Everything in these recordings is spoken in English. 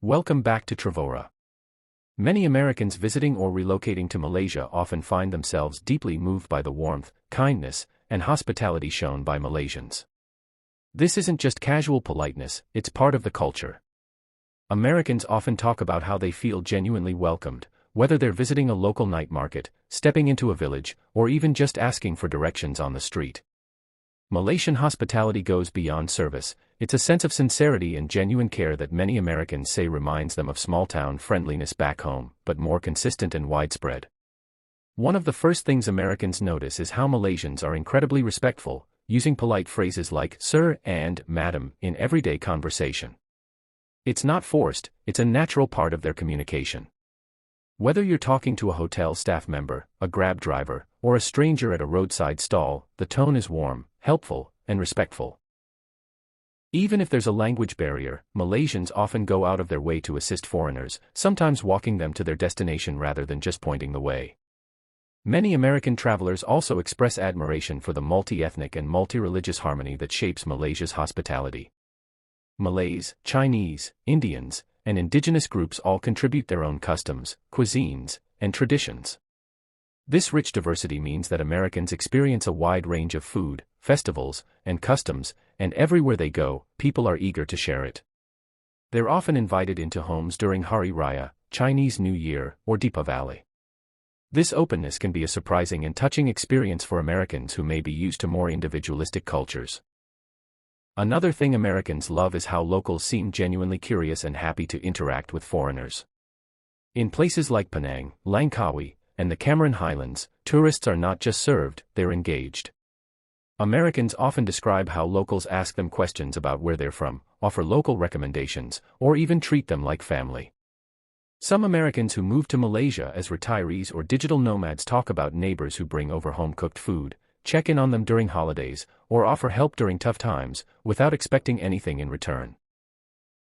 Welcome back to Travora. Many Americans visiting or relocating to Malaysia often find themselves deeply moved by the warmth, kindness, and hospitality shown by Malaysians. This isn't just casual politeness, it's part of the culture. Americans often talk about how they feel genuinely welcomed, whether they're visiting a local night market, stepping into a village, or even just asking for directions on the street. Malaysian hospitality goes beyond service. It's a sense of sincerity and genuine care that many Americans say reminds them of small-town friendliness back home, but more consistent and widespread. One of the first things Americans notice is how Malaysians are incredibly respectful, using polite phrases like sir and madam in everyday conversation. It's not forced, it's a natural part of their communication. Whether you're talking to a hotel staff member, a Grab driver, or a stranger at a roadside stall, the tone is warm, helpful, and respectful. Even if there's a language barrier, Malaysians often go out of their way to assist foreigners, sometimes walking them to their destination rather than just pointing the way. Many American travelers also express admiration for the multi-ethnic and multi-religious harmony that shapes Malaysia's hospitality. Malays, Chinese, Indians, and indigenous groups all contribute their own customs, cuisines, and traditions. This rich diversity means that Americans experience a wide range of food, festivals, and customs, and everywhere they go, people are eager to share it. They're often invited into homes during Hari Raya, Chinese New Year, or Deepavali. This openness can be a surprising and touching experience for Americans who may be used to more individualistic cultures. Another thing Americans love is how locals seem genuinely curious and happy to interact with foreigners. In places like Penang, Langkawi, and the Cameron Highlands, tourists are not just served, they're engaged. Americans often describe how locals ask them questions about where they're from, offer local recommendations, or even treat them like family. Some Americans who move to Malaysia as retirees or digital nomads talk about neighbors who bring over home-cooked food, check in on them during holidays, or offer help during tough times, without expecting anything in return.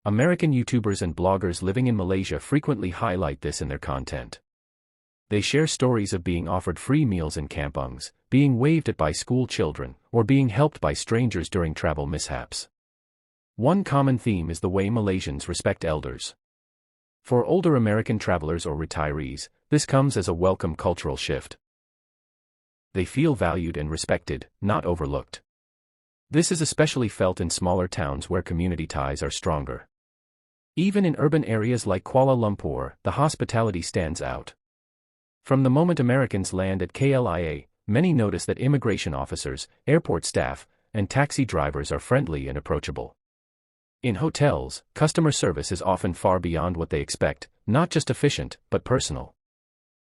American YouTubers and bloggers living in Malaysia frequently highlight this in their content. They share stories of being offered free meals in kampungs, being waved at by school children, or being helped by strangers during travel mishaps. One common theme is the way Malaysians respect elders. For older American travelers or retirees, this comes as a welcome cultural shift. They feel valued and respected, not overlooked. This is especially felt in smaller towns where community ties are stronger. Even in urban areas like Kuala Lumpur, the hospitality stands out. From the moment Americans land at KLIA, many notice that immigration officers, airport staff, and taxi drivers are friendly and approachable. In hotels, customer service is often far beyond what they expect, not just efficient, but personal.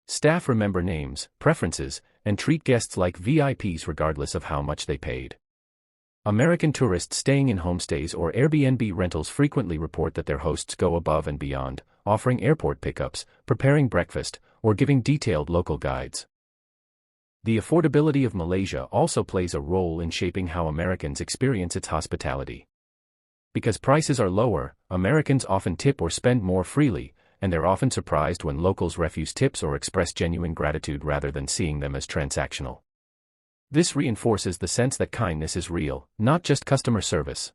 Staff remember names, preferences, and treat guests like VIPs regardless of how much they paid. American tourists staying in homestays or Airbnb rentals frequently report that their hosts go above and beyond, offering airport pickups, preparing breakfast, or giving detailed local guides. The affordability of Malaysia also plays a role in shaping how Americans experience its hospitality. Because prices are lower, Americans often tip or spend more freely, and they're often surprised when locals refuse tips or express genuine gratitude rather than seeing them as transactional. This reinforces the sense that kindness is real, not just customer service.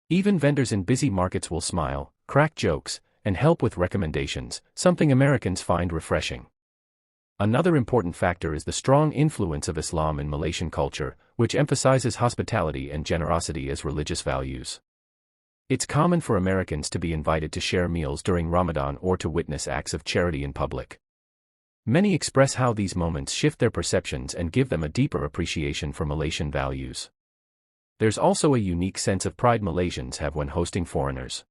Even vendors in busy markets will smile, crack jokes, and help with recommendations, something Americans find refreshing. Another important factor is the strong influence of Islam in Malaysian culture, which emphasizes hospitality and generosity as religious values. It's common for Americans to be invited to share meals during Ramadan or to witness acts of charity in public. Many express how these moments shift their perceptions and give them a deeper appreciation for Malaysian values. There's also a unique sense of pride Malaysians have when hosting foreigners.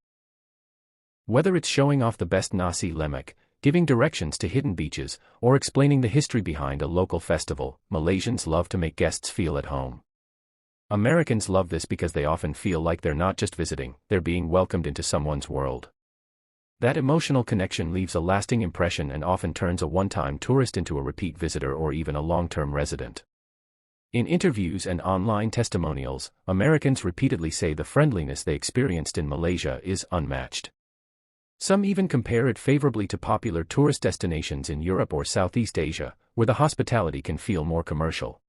Whether it's showing off the best nasi lemak, giving directions to hidden beaches, or explaining the history behind a local festival, Malaysians love to make guests feel at home. Americans love this because they often feel like they're not just visiting, they're being welcomed into someone's world. That emotional connection leaves a lasting impression and often turns a one-time tourist into a repeat visitor or even a long-term resident. In interviews and online testimonials, Americans repeatedly say the friendliness they experienced in Malaysia is unmatched. Some even compare it favorably to popular tourist destinations in Europe or Southeast Asia, where the hospitality can feel more commercial.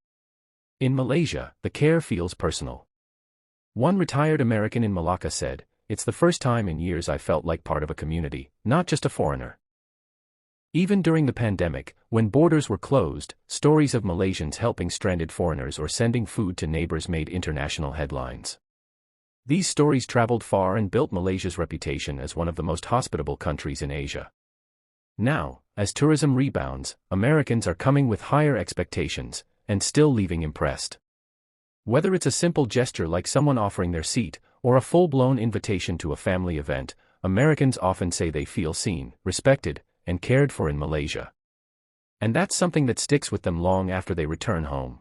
In Malaysia, the care feels personal. One retired American in Malacca said, it's the first time in years I felt like part of a community, not just a foreigner. Even during the pandemic, when borders were closed, stories of Malaysians helping stranded foreigners or sending food to neighbors made international headlines. These stories traveled far and built Malaysia's reputation as one of the most hospitable countries in Asia. Now, as tourism rebounds, Americans are coming with higher expectations, and still leaving impressed. Whether it's a simple gesture like someone offering their seat, or a full-blown invitation to a family event, Americans often say they feel seen, respected, and cared for in Malaysia. And that's something that sticks with them long after they return home.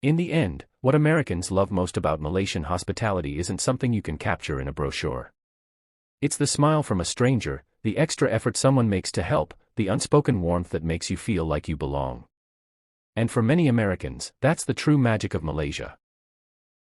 In the end, what Americans love most about Malaysian hospitality isn't something you can capture in a brochure. It's the smile from a stranger, the extra effort someone makes to help, the unspoken warmth that makes you feel like you belong. And for many Americans, that's the true magic of Malaysia.